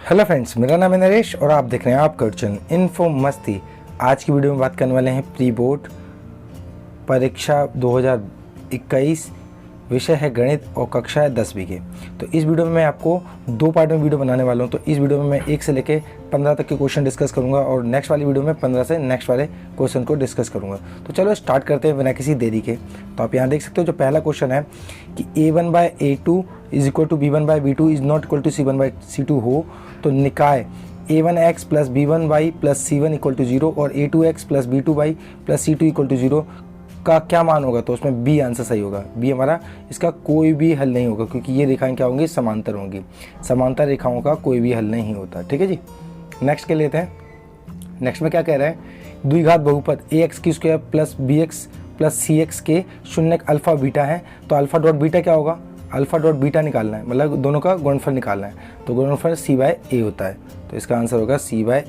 Hello friends, मेरा नाम है नरेश और आप देख रहे हैं आपका चैनल इन्फो मस्ती। आज की वीडियो में बात करने वाले हैं प्री बोर्ड परीक्षा 2021। विषय है गणित और कक्षा है 10वीं के। तो इस वीडियो में मैं आपको दो पार्ट में वीडियो बनाने वाला हूं। तो इस वीडियो में मैं 1 से लेकर 15 तक के क्वेश्चन डिस्कस करूंगा और नेक्स्ट वाली वीडियो में 15 से नेक्स्ट वाले क्वेश्चन को डिस्कस करूंगा। तो चलो स्टार्ट करते हैं बिना किसी देरी के। तो आप यहाँ देख सकते हो जो पहला क्वेश्चन है कि a1/a2 is equal to b1/b2 is not equal to c1/c2 हो तो निकाय a1x plus b1y plus c1 equal to 0 और a2x plus b2y plus c2 equal to 0 का क्या मान होगा। तो उसमें बी आंसर सही होगा। बी हमारा इसका कोई भी हल नहीं होगा क्योंकि ये रेखाएं क्या होंगी, समांतर होंगी। समांतर रेखाओं का कोई भी हल नहीं होता। ठीक है जी, नेक्स्ट के लेते हैं। नेक्स्ट में क्या कह रहे हैं, द्विघात बहुपद ax² plus bx plus cx के शून्यक अल्फा बीटा है तो अल्फा डॉट बीटा क्या होगा, अल्फा डॉट बीटा निकालना है, मतलब दोनों का गुणनफल निकालना है। तो गुणनफल c/a होता है तो इसका आंसर होगा c/a।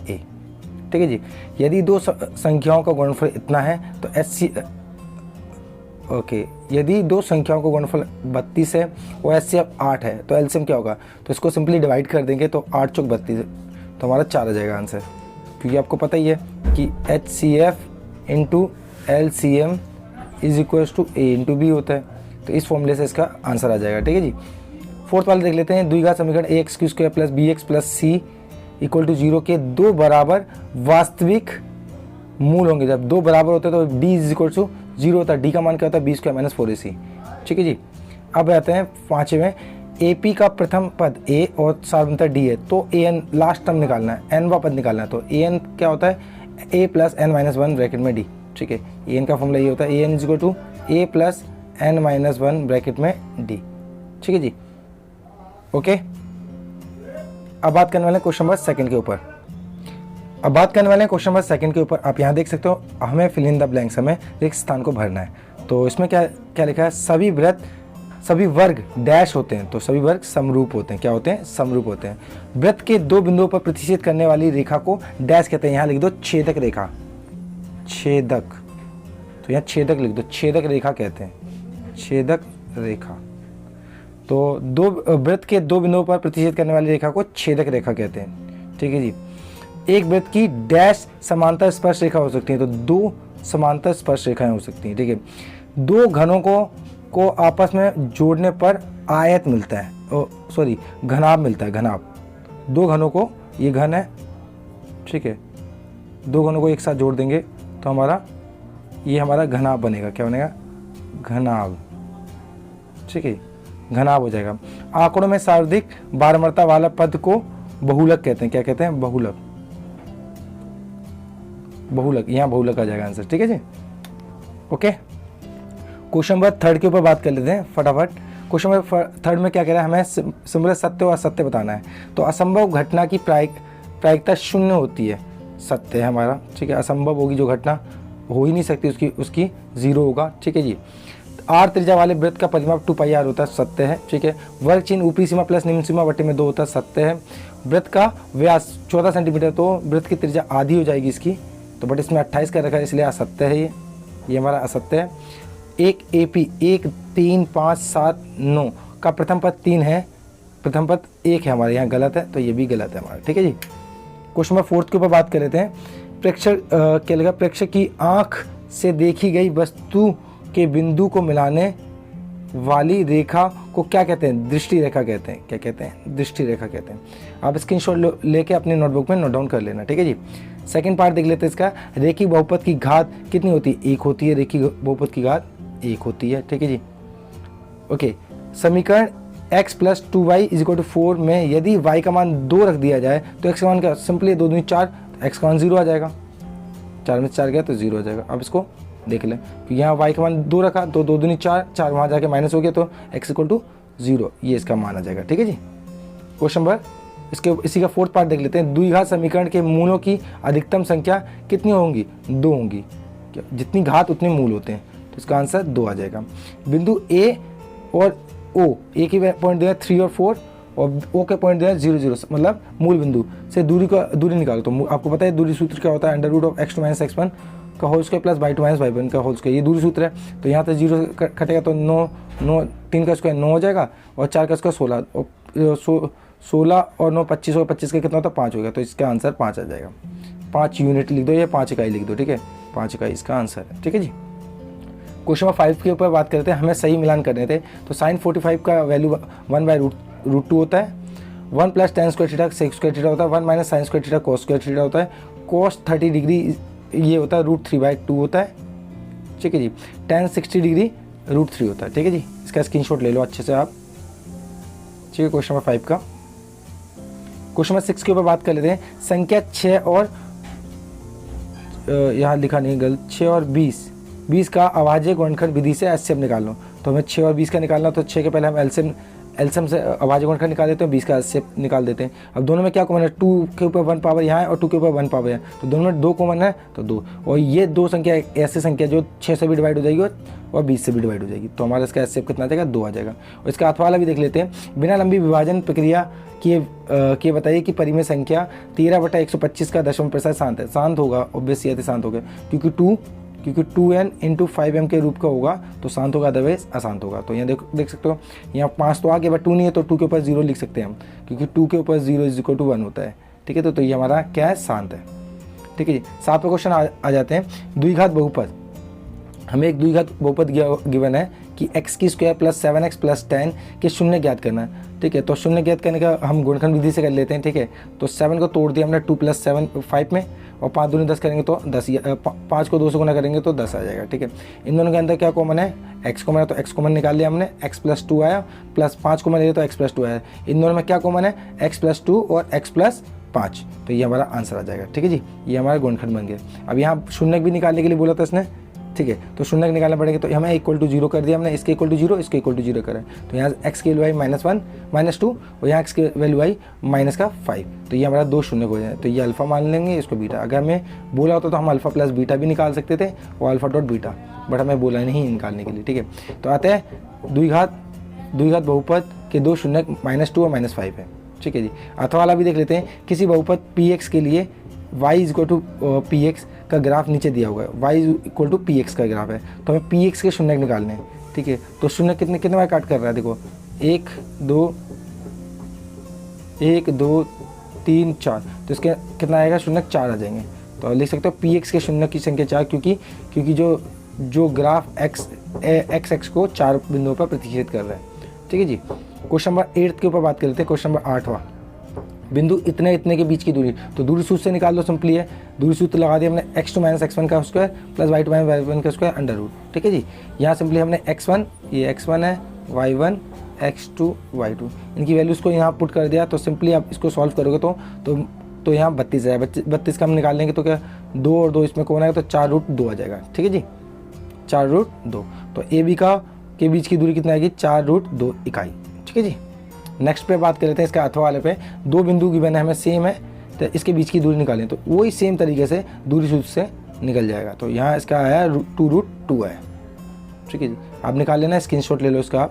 ठीक है जी, यदि दो संख्याओं का गुणनफल इतना है तो यदि दो संख्याओं का गुणनफल 32 है और HCF 8 है तो एलसीएम क्या होगा। तो इसको सिंपली डिवाइड कर देंगे तो 8 चौक 32 तो हमारा 4 आ जाएगा आंसर। क्योंकि आपको पता ही है कि HCF into LCM is equal to A into B होता है। तो इस फॉर्मूले से इसका आंसर आ जाएगा। ठीक है जी, फोर्थ वाले देख लेते हैं। द्विघात समीकरण ax² plus bx plus c equal to 0 के दो बराबर वास्तविक मूल होंगे। जब दो बराबर होते हैं तो d इज इक्वल टू 0 होता है। d का मान क्या होता है, b² माइनस 4ac। ठीक है जी, अब आते हैं पाँचवें में। AP का प्रथम पद a और सार्वभौमिकता d है तो an लास्ट टर्म निकालना है, n वा पद निकालना है। तो an क्या होता है, a plus n minus 1 bracket में d। ठीक है, an का फॉर्मूला ये होता है, an is equal to a plus n minus 1 bracket में d। ठीक है जी, ओके। अब बात करने वाले क्वेश्चन नंबर सेकंड के ऊपर। आप यहाँ देख सकते हो, हमें फिल इन द ब्लैंक्स, हमें रिक्त स्थान को भरना है। तो इसमें क्या क्या लिखा है, सभी वर्ग डैश होते हैं तो सभी वर्ग समरूप होते हैं। क्या होते हैं, समरूप होते हैं। वृत्त के दो बिंदुओं पर प्रतिच्छेद करने वाली रेखा को डैश कहते हैं। यहाँ लिख दो छेदक रेखा, छेदक। तो यहाँ छेदक लिख दो, छेदक रेखा कहते हैं, छेदक रेखा। तो दो वृत्त के दो बिंदुओं पर प्रतिच्छेद करने वाली रेखा को छेदक रेखा कहते हैं। ठीक है जी, एक वृत्त की डैश समांतर स्पर्श रेखा हो सकती है तो दो समांतर स्पर्श रेखाएं हो सकती हैं। ठीक है, दो घनों को आपस में जोड़ने पर आयत मिलता है, घनाभ मिलता है, घनाभ। दो घनों को, ये घन है, ठीक है, दो घनों को एक साथ जोड़ देंगे तो ये हमारा घनाभ बनेगा। क्या बनेगा, घनाभ। ठीक है, घनाभ हो जाएगा। आंकड़ों में सर्वाधिक बारंबारता वाला पद को बहुलक कहते हैं। क्या कहते हैं, बहुलक। बहुलक, यहाँ बहुलक आ जाएगा आंसर। ठीक है जी, ओके। क्वेश्चन नंबर थर्ड के ऊपर बात कर लेते हैं फटाफट। क्वेश्चन नंबर थर्ड में क्या कह रहा है, हमें सिंबल सत्य और असत्य बताना है। तो असंभव घटना की प्रायिकता 0 होती है, सत्य है हमारा। ठीक है, असंभव होगी जो घटना हो ही नहीं सकती उसकी 0 होगा। ठीक है जी, r त्रिज्या वाले वृत्त का परिमाप 2πr होता है, सत्य है। ठीक है, वर्ग चिन्ह ऊपरी सीमा प्लस निम्न सीमा बटे में 2 होता है, सत्य है। वृत्त का व्यास 14 सेंटीमीटर तो वृत्त की त्रिज्या आधी हो जाएगी इसकी, तो बट इसमें 28 का रखा है इसलिए असत्य है। ये हमारा असत्य है। एक AP 1 3 5 7 9 का प्रथम पद 3 है, प्रथम पद 1 है हमारे यहाँ, गलत है तो ये भी गलत है हमारा। ठीक है जी, क्वेश्चन नंबर फोर्थ के ऊपर बात कर लेते हैं। क्या लगा, प्रेक्षक की आंख से देखी गई वस्तु के बिंदु को मिलाने वाली रेखा को क्या कहते हैं, दृष्टि रेखा कहते हैं। क्या कहते हैं, दृष्टि रेखा कहते हैं। आप स्क्रीनशॉट लेके अपने नोटबुक में नोट डाउन कर लेना। ठीक है जी, सेकंड पार्ट देख लेते हैं इसका। रेखी बहुपद की घात कितनी होती है, 1 होती है। रेखी बहुपद की घात 1 होती है। ठीक है जी, ओके। समीकरण x plus 2y is equal to 4 में यदि y का मान 2 रख दिया जाए तो x का मान क्या, सिंपली 2 दूनी 4, x का मान 0 आ जाएगा। 4 में 4 गया तो 0 आ जाएगा। अब इसको देख लें, तो यहाँ y का मान 2 रखा तो 2 दूनी 4, 4 वहाँ जाके माइनस हो गया तो x इक्वल टू 0, ये इसका मान आ जाएगा। ठीक है जी, क्वेश्चन नंबर इसी का फोर्थ पार्ट देख लेते हैं। द्विघात समीकरण के मूलों की अधिकतम संख्या कितनी होंगी, 2 होंगी। जितनी घात उतने मूल होते हैं तो इसका आंसर 2 आ जाएगा। बिंदु A और O, A की पॉइंट दिया 3 और 4 और O के पॉइंट दिया 0 0, मतलब मूल बिंदु से दूरी निकालो। तो आपको पता है दूरी सूत्र क्या होता है, √(x2 - x1) का whole square plus y2 - y1 का होल स्क्वायर, ये दूरी सूत्र है। तो यहाँ से 0 कटेगा तो 9 3 का स्क्वायर 9 हो जाएगा और 4 का स्क्वायर 16 और 16 और 9 25 होगा, 25 का कितना होता है 5 हो गया, तो इसका आंसर 5 आ जाएगा। 5 यूनिट लिख दो या 5 इकाई लिख दो, ठीक है, 5 इकाई इसका आंसर है, ठीक है जी। क्वेश्चन नंबर 5 के ऊपर बात करते हैं, हमें सही मिलान करने थे। तो साइन 45 का वैल्यू 1/√2 होता है, 1 + tan square theta sec square theta होता है, 1 - sin square theta cos square theta होता है, cos 30 डिग्री ये होता है √3/2 होता है, ठीक है जी। tan 60 डिग्री √3 होता है, ठीक है जी। इसका स्क्रीनशॉट ले लो अच्छे से आप, ठीक है। क्वेश्चन नंबर 5 का। क्वेश्चन नंबर 6 के ऊपर बात कर लेते हैं। संख्या 6 और यहाँ लिखा नहीं गलत, 6 और 20 का अभाज्य गुणनखंड विधि से एचसीएफ निकाल लो। तो हमें 6 और 20 का निकालना, तो 6 के पहले हम एलसीएम से अभाज्य गुणनखंड निकाल देते हैं, 20 का एचसीएफ निकाल देते हैं। अब दोनों में क्या कॉमन है, 2 के ऊपर 1 पावर यहाँ है और 2 के ऊपर 1 पावर है, तो दोनों में 2 कॉमन है, तो 2। और ये 2 संख्या ऐसी संख्या जो 6 से भी डिवाइड हो जाएगी और 20 से भी डिवाइड हो जाएगी, तो हमारा इसका एचसीएफ कितना आ जाएगा, 2 आ जाएगा। और इसका हाथ वाला भी देख लेते हैं। बिना लंबी विभाजन प्रक्रिया कि बताइए कि परिमेय संख्या 13/125 का दशमलव प्रतिशत शांत है। शांत होगा, ऑब्वियसली शांत होगा, क्योंकि 2n × 5m के रूप का होगा तो शांत होगा, अदरवाइज अशांत होगा। तो यहाँ देख सकते हो, यहाँ 5 तो आ गया, बट 2 नहीं है, तो 2 के ऊपर 0 लिख सकते हैं हम, क्योंकि 2 के ऊपर 0 = 1 होता है, ठीक है। तो ये हमारा क्या है, शांत है, ठीक है जी। 7वां क्वेश्चन आ जाते हैं। द्विघात बहुपद, हमें एक द्विघात बहुपद गिवन है कि x² + 7x + 10 के शून्य ज्ञात करना है, ठीक है। तो शून्य ज्ञात करने का हम गुणनखंड विधि से कर लेते हैं, ठीक है। तो 7 को तोड़ दिया हमने 2 + 7 5 में, और 5 दूनी 10 करेंगे तो 10, 5 को 2 से गुना करेंगे तो 10 आ जाएगा, ठीक है। इन दोनों के अंदर क्या कॉमन है, x कॉमन है, तो x कॉमन निकाल लिया हमने, x + 2 आया, प्लस 5 कॉमन लिया तो x + 2 आया। इन दोनों में क्या कॉमन है, x + 2 और x + 5, तो ये हमारा आंसर आ जाएगा, ठीक है जी। ये हमारा गुणनखंड बन गया। अब यहाँ शून्य भी निकालने के लिए बोला था इसने, ठीक है। तो शून्य निकालना पड़ेगा, तो हमें = 0 कर दिया हमने, इसके = 0, इसके = 0 करा। तो यहाँ x की वैल्यू आई -1 -2 और यहाँ x की वैल्यू आई -5, तो ये हमारा 2 शून्य हो जाए। तो ये अल्फा मान लेंगे, इसको बीटा। अगर हमें बोला होता तो हम अल्फा + बीटा भी निकाल सकते थे और α.β, बट हमें बोला नहीं निकालने के लिए, ठीक है। तो आते हैं द्विघात बहुपद के 2 शून्य -2 और -5 है, ठीक है जी। अथवा वाला भी देख लेते हैं। किसी बहुपद px के लिए y = px का ग्राफ नीचे दिया हुआ है, y = px का ग्राफ है, तो हमें px के शून्य निकालने हैं, ठीक है। तो शून्य कितने बार काट कर रहा है, देखो 1 2 3 4, तो इसके कितना आएगा, शून्य 4 आ जाएंगे। तो लिख सकते हो px के शून्य की संख्या 4, क्योंकि जो ग्राफ x को 4 बिंदुओं पर प्रतिच्छेद कर रहा है, ठीक है जी। क्वेश्चन नंबर 8 के ऊपर बात कर लेते हैं। क्वेश्चन नंबर 8वां, बिंदु इतने के बीच की दूरी, तो दूरी सूत्र से निकाल दो, सिंपली है। दूरी सूत्र लगा दिया हमने, x2 - x1 का स्क्वायर + y2 - y1 का स्क्वायर √, ठीक है जी। यहाँ सिंपली हमने x1, ये x1 है, y1 x2 y2, इनकी वैल्यूज़ को यहाँ पुट कर दिया। तो सिंपली आप इसको सॉल्व करोगे तो यहाँ 32 है, 32 का हम निकाल लेंगे तो क्या 2 और 2 इसमें कौन आएगा, तो 4√2 आ जाएगा, ठीक है जी, 4√2। तो AB के बीच की दूरी कितना आएगी, 4√2 इकाई, ठीक है जी। नेक्स्ट पे बात कर लेते हैं इसका अथवा वाले पे। 2 बिंदु गिवन है हमें, सेम है, तो इसके बीच की दूरी निकालें, तो वही सेम तरीके से दूरी सूत्र से निकल जाएगा। तो यहाँ इसका आया 2√2 है, ठीक है जी। आप निकाल लेना, स्क्रीनशॉट ले लो इसका,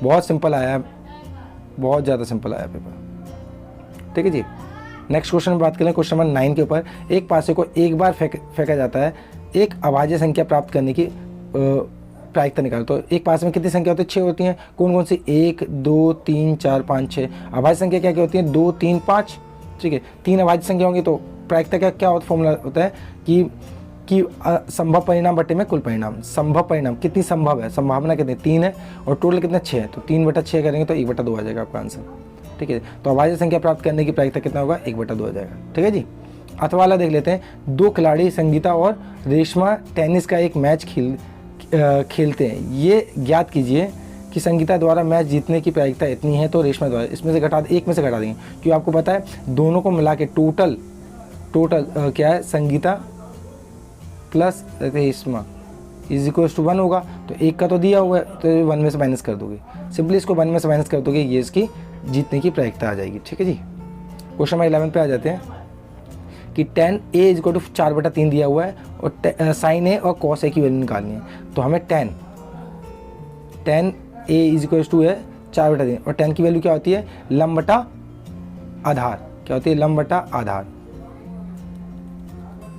बहुत सिंपल आया है, बहुत ज़्यादा सिंपल आया पेपर, ठीक है जी। नेक्स्ट क्वेश्चन में बात करें, क्वेश्चन नंबर 9 के ऊपर। एक पासे को एक बार फेंका जाता है, एक अभाज्य संख्या प्राप्त करने की प्रायिकता निकालो। तो एक पास में कितनी संख्या होती है, 6 होती हैं। कौन कौन सी, 1 2 3 4 5 6। अभाज्य संख्या क्या क्या होती है, 2 3 5, ठीक है। 3 अभाज्य संख्या होंगी, तो प्रायिकता क्या होता, फॉर्मूला होता है कि संभव परिणाम बटे में कुल परिणाम। संभव परिणाम कितनी संभव है, संभावना कितनी, 3 है, और टोटल कितना 6 है, तो 3/6 करेंगे तो 1/2 आ जाएगा आपका आंसर, ठीक है। तो अभाज्य संख्या प्राप्त करने की प्रायिकता कितना होगा, 1/2 आ जाएगा, ठीक है जी। अथवा वाला देख लेते हैं। 2 खिलाड़ी संगीता और रेशमा टेनिस का एक मैच खेलते हैं, ये ज्ञात कीजिए कि संगीता द्वारा मैच जीतने की प्रायिकता इतनी है, तो रेशमा द्वारा इसमें से एक में से घटा देंगे, क्योंकि आपको पता है दोनों को मिला के टोटल क्या है, संगीता प्लस रेशमा = 1 होगा। तो एक का तो दिया हुआ है, तो 1 में से माइनस कर दोगे, सिंपली इसको 1 में से माइनस कर दोगे, ये इसकी जीतने की प्रायिकता आ जाएगी, ठीक है जी। क्वेश्चन नंबर 11 पे आ जाते हैं कि tan A = 4/3 दिया हुआ है, और sin A और cos A की वैल्यू निकालनी है। तो हमें tan A = है 4/3, और tan की वैल्यू क्या होती है, लंब बटा आधार, क्या होती है, लंब बटा आधार,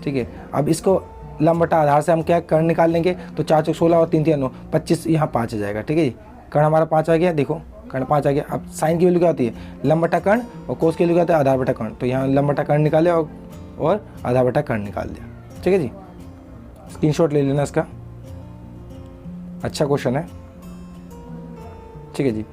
ठीक है। अब इसको लंब बटा आधार से हम क्या कर्ण निकाल लेंगे, तो 4 × 16 और 3 × 9 25, यहाँ 5 आ जाएगा, ठीक है जी। कर्ण हमारा 5 आ गया, देखो कर्ण 5 आ गया। अब साइन की वैल्यू क्या होती है, लंब बटा कर्ण, और कोस की वैल्यू क्या होता है, आधार बटा कर्ण। तो यहाँ लंब बटा कर्ण निकाले और आधार बटा कर्ण निकाल दिया। ठीक है जी, स्क्रीनशॉट ले लेना इसका, अच्छा क्वेश्चन है। ठीक है जी,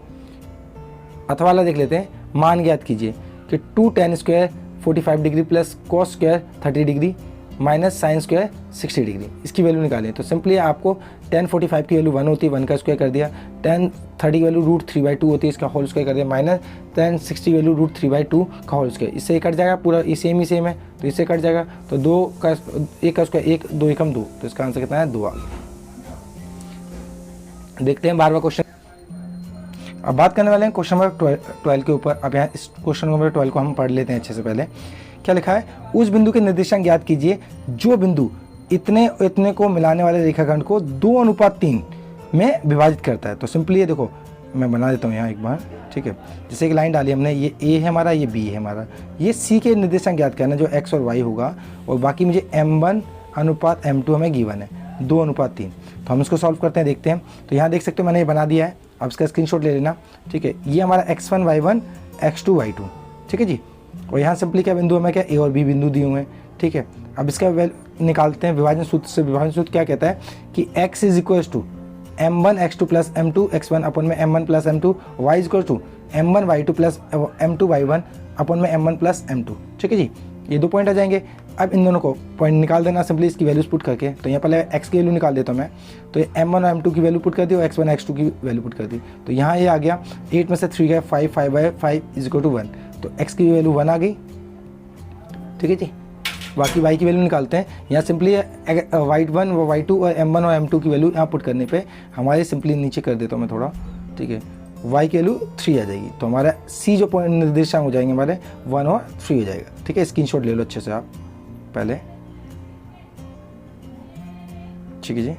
अथवा वाला देख लेते हैं। मान ज्ञात कीजिए कि 2 tan square 45 degree plus cos square 30 degree minus sine square 60 degree, इसकी वैल्यू निकालें। तो सिंपली आपको tan 45 की वैल्यू 1 होती है, 1 का स्क्वायर कर दिया। tan 30 की वैल्यू √3/2 होती है, इसका होल स्क्वायर कर दिया, माइनस tan 60 की वैल्यू √3/2 का होल स्क्वायर। इससे कट जाएगा पूरा, ये सेम ही सेम है तो इससे कट जाएगा। तो 2 का 1 का स्क्वायर 1, 2 एकम 2, तो इसका आंसर कितना है, 2 आ गया। देखते हैं 12वां क्वेश्चन। अब बात करने वाले हैं क्वेश्चन नंबर 12 के ऊपर। अब यहाँ इस क्वेश्चन नंबर 12 को हम पढ़ लेते हैं अच्छे से। पहले क्या लिखा है, उस बिंदु के निर्देशांक ज्ञात कीजिए जो बिंदु इतने इतने को मिलाने वाले रेखाखंड को 2:3 में विभाजित करता है। तो सिंपली ये देखो, मैं बना देता हूँ यहाँ एक बार। ठीक है, जैसे एक लाइन डाली हमने, ये ए है हमारा, ये बी है हमारा, ये सी के निर्देशांक ज्ञात करना जो एक्स और वाई होगा, और बाकी मुझे m1:m2 हमें गिवन है 2:3। तो हम इसको सॉल्व करते हैं, देखते हैं। तो यहाँ देख सकते हो मैंने ये बना दिया है, अब इसका स्क्रीनशॉट ले लेना। ठीक है, ये हमारा x1 y1 x2 y2। ठीक है जी, और यहाँ सिंपली क्या बिंदु हमें क्या ए और बी बिंदु दिए हुए हैं। ठीक है, अब इसका निकालते हैं विभाजन सूत्र से। विभाजन सूत्र क्या कहता है कि x = m1 x2 + m2 x1 अपन में m1 + m2, y = m1 y2 + m2 y1 अपन में m1 + m2। ठीक है जी, ये 2 पॉइंट आ जाएंगे। अब इन दोनों को पॉइंट निकाल देना सिंपली इसकी वैल्यूज पुट करके। तो यहाँ पहले x की वैल्यू निकाल देता हूँ मैं, तो ये m1 और m2 की वैल्यू पुट कर दी और x1 x2 की वैल्यू पुट कर दी। तो यहाँ ये आ गया 8 में से 3 गया 5, 5/5 = 1। तो x की वैल्यू 1 आ गई। ठीक है जी, बाकी y की वैल्यू निकालते हैं। यहाँ सिंपली y1 व y2 और m1 और m2 की वैल्यू यहाँ पुट करने पे हमारे सिंपली नीचे कर देता हूँ मैं थोड़ा। ठीक है, y की वैल्यू 3 आ जाएगी। तो हमारा c जो पॉइंट निर्देशांक हो जाएंगे हमारे 1 और 3 हो जाएगा। ठीक है, स्क्रीनशॉट ले लो अच्छे से आप पहले। ठीक है जी,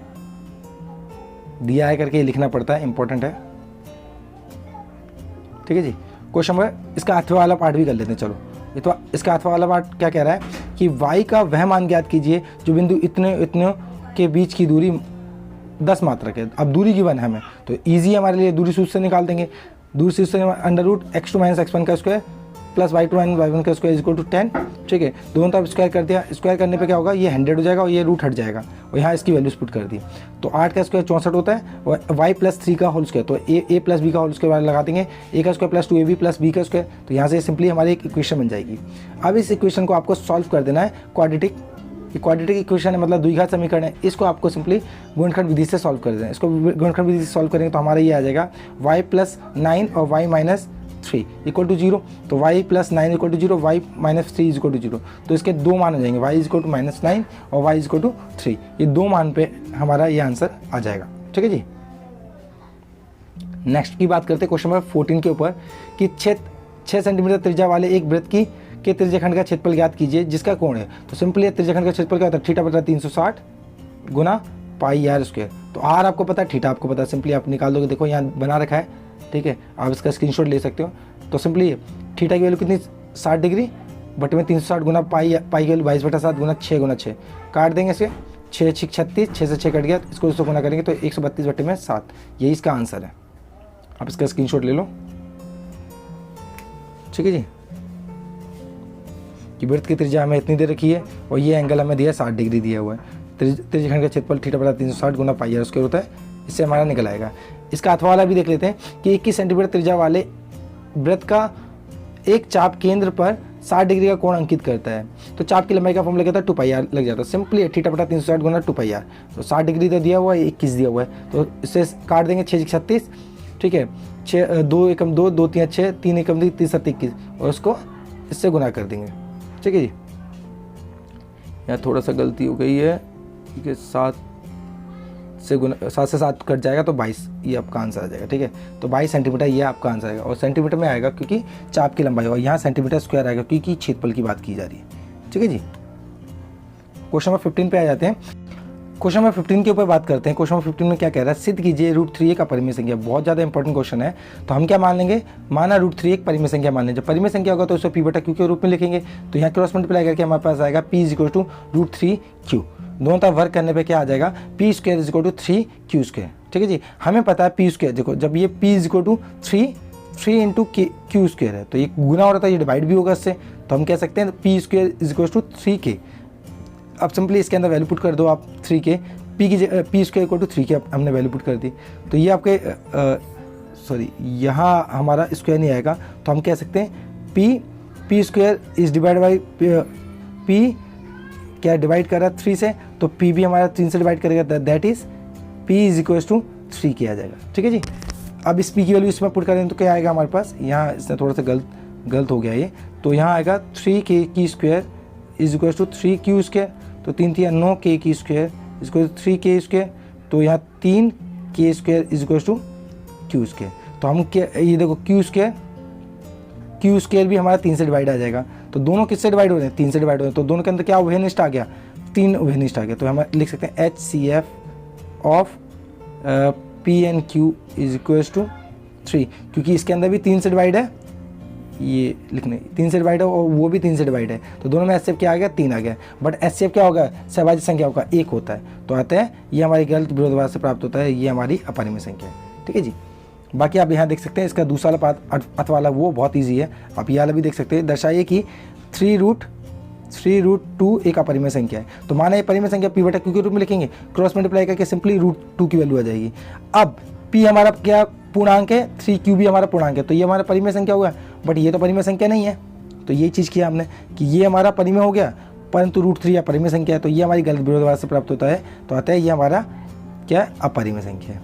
दिया है करके लिखना पड़ता है, इंपॉर्टेंट है। ठीक है जी, क्वेश्चन नंबर इसका अथवा वाला पार्ट भी कर लेते हैं। चलो, ये तो इसका अथवा वाला पार्ट क्या कह रहा है कि y का वह मान ज्ञात कीजिए जो बिंदु इतने इतने के बीच की दूरी 10 मात्रक है। अब दूरी गिवन है हमें, तो ईजी हमारे लिए, दूरी सूत्र से निकाल देंगे। दूरी सूत्र से √x2 - x1 का स्क्वायर प्लस y2 - y1 का स्क्वायर = 10। ठीक है, दोनों तरफ स्क्वायर कर दिया। स्क्वायर करने पे क्या होगा, ये 100 हो जाएगा और ये रूट हट जाएगा, और यहाँ इसकी वैल्यूज पुट कर दी। तो 8 का स्क्वायर 64 होता है, और y + 3 का होल स्क्वायर, तो a + b का होल स्क्वायर लगा देंगे, a का स्क्वायर + 2ab + b का स्क्वायर। तो यहाँ से सिंपली हमारी एक इक्वेशन बन जाएगी। अब इस इक्वेशन को आपको सॉल्व कर देना है। क्वाड्रेटिक इक्वेशन है, मतलब द्विघात समीकरण है। इसको आपको सिंपली गुणनखंड विधि से सॉल्व कर देना है। इसको गुणनखंड विधि से सॉल्व करेंगे तो हमारा ये आ जाएगा y + 9 और y - 3 = 0। तो y + 9 = 0, y - 3 = 0। तो इसके 2 मान हो जाएंगे, y = -9 और y = 3। ये 2 मान पे हमारा ये आंसर आ जाएगा। ठीक है जी, नेक्स्ट की बात करते हैं क्वेश्चन नंबर 14 के ऊपर कि 6 सेंटीमीटर त्रिज्या वाले एक वृत्त के त्रिज्याखंड का क्षेत्रफल ज्ञात कीजिए जिसका कोण है। तो सिंपली त्रिज्याखंड का क्षेत्रफल क्या होता है, θ/360 गुना πr²। तो r आपको पता है, थीटा आपको पता है, सिंपली आप निकाल दोगे। देखो यहाँ बना रखा है। ठीक है, आप इसका स्क्रीनशॉट ले सकते हो। तो सिंपली थीटा की वैल्यू कितनी, 60 डिग्री बटे में 360 गुना पाई की वैल्यू 22/7 गुना 6 गुना 6 काट देंगे इसके, 6 6 36, 6 से 6 कट गया, इसको इसको गुना करेंगे तो 132/7। यही इसका आंसर है। आप इसका स्क्रीनशॉट ले लो। ठीक है जी, कि वृत्त की त्रिज्या हमें इतनी दे रखी है और ये एंगल हमें दिया 60 डिग्री दिया हुआ है। त्रिज्याखंड का क्षेत्रफल θ/360 गुना πr² होता है, इससे हमारा निकल आएगा। इसका अथवा वाला भी देख लेते हैं कि 21 सेंटीमीटर त्रिज्या वाले वृत्त का एक चाप केंद्र पर 60 डिग्री का कोण अंकित करता है। तो चाप की लंबाई का फॉर्मूला कहता है 2πr लग जाता है। सिंपली θ/360 गुना 2πr, तो 60 डिग्री तो दिया हुआ है, 21 दिया हुआ है, तो इससे काट देंगे 6 6 36। ठीक है, 6 2 एकम 2 2 3 6 3 एकम 3 3 7 21, और उसको इससे गुना कर देंगे। ठीक है जी, यहाँ थोड़ा सा गलती हो गई है। ठीक है, 7 से 7 कट जाएगा तो 22, ये आपका आंसर आ जाएगा। ठीक है, तो 22 सेंटीमीटर ये आपका आंसर आएगा, और सेंटीमीटर में आएगा क्योंकि चाप की लंबाई, और यहाँ सेंटीमीटर स्क्वायर आएगा क्योंकि क्षेत्रफल की बात की जा रही है। ठीक है जी, क्वेश्चन नंबर 15 पे आ जाते हैं। क्वेश्चन नंबर 15 के ऊपर बात करते हैं। क्वेश्चन नंबर 15 में क्या कह रहा है, सिद्ध कीजिए √3 का परिमेय संख्या। बहुत ज़्यादा इंपॉर्टेंट क्वेश्चन है। तो हम क्या मान लेंगे, माना √3 एक परिमेय संख्या मान लें। जब परिमेय संख्या होगा तो उसको p/q के रूप में लिखेंगे। तो यहाँ क्रॉस मल्टीप्लाई करके हमारे पास आएगा p = √3q। दोनों तरफ वर्क करने पे क्या आ जाएगा, p² = 3q²। ठीक है जी, हमें पता है p², देखो जब ये p = 3 3 इंटू क्यू स्क्वेयर है, तो ये गुना हो रहा था, ये डिवाइड भी होगा इससे, तो हम कह सकते हैं P square is equal to 3k। अब सिंपली इसके अंदर वैल्यू पुट कर दो आप 3k, पी की P square equal to 3k हमने वैल्यू पुट कर दी, तो ये आपके सॉरी यहाँ हमारा स्क्वायर नहीं आएगा, तो हम कह सकते हैं P square is divide by P, क्या डिवाइड कर रहा है 3 से, तो पी भी हमारा 3 से डिवाइड करेगा, that is P is equal to 3k आ जाएगा। ठीक है जी। अब इस पी की वैल्यू इसमें पुट करें तो क्या आएगा हमारे पास, यहाँ इसने थोड़ा सा गलत हो गया ये, तो यहाँ आएगा 3k की square is equal to 3q square, तो 3 3 9k की square is equal to 3k square, तो यहाँ 3k square is equal to q square. तो हम क्या, ये देखो q स्क्वायर भी हमारा 3 से डिवाइड आ जाएगा, तो दोनों किससे डिवाइड हो रहे हैं, 3 से डिवाइड हो रहे हैं, तो दोनों के अंदर क्या उभयनिष्ठ आ गया, 3 उभयनिष्ठ आ गया, तो हम लिख सकते हैं HCF of P and Q is equal to 3, क्योंकि इसके अंदर भी 3 से डिवाइड है, ये लिखने 3 से डिवाइड है और वो भी 3 से डिवाइड है, तो दोनों में HCF क्या आ गया, 3 आ गया, बट HCF क्या होगा, सहभाज्य संख्या होगा 1 होता है, तो आते हैं ये हमारी गलत विरोधाभास से प्राप्त होता है, ये हमारी अपरिमेय संख्या है। ठीक है जी। बाकी आप यहाँ देख सकते हैं इसका दूसरा वाला पार्ट अर्थ वाला वो बहुत ईजी है, आप ये वाला भी देख सकते हैं, दर्शाइए कि 3√2 एक अपरिमेय संख्या है, तो माना ये परिमेय संख्या p बटा q के रूप में लिखेंगे, क्रॉस मल्टीप्लाई करके सिंपली √2 की वैल्यू आ जाएगी। अब p हमारा क्या पूर्णांक है, 3q भी हमारा पूर्णांक है, तो ये हमारा परिमेय संख्या हुआ, बट ये तो परिमेय संख्या नहीं है, तो ये चीज़ किया हमने कि ये हमारा परिमेय हो गया, परंतु √3 अपरिमेय संख्या है, तो ये हमारी गलत विरोधाभास से प्राप्त होता है, तो आता है ये हमारा क्या अपरिमेय संख्या है।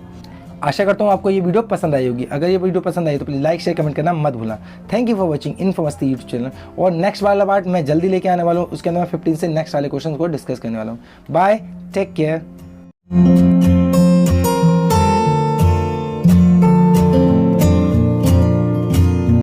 आशा करता हूँ आपको ये वीडियो पसंद आई होगी। अगर ये वीडियो पसंद आई तो प्लीज़ लाइक शेयर कमेंट करना मत भूलना। Thank you for watching Infomasti YouTube channel, और नेक्स्ट वाला पार्ट मैं जल्दी लेके आने वाला हूँ, उसके अंदर मैं 15 से नेक्स्ट वाले क्वेश्चन को डिस्कस करने वाला हूँ। Bye, take care.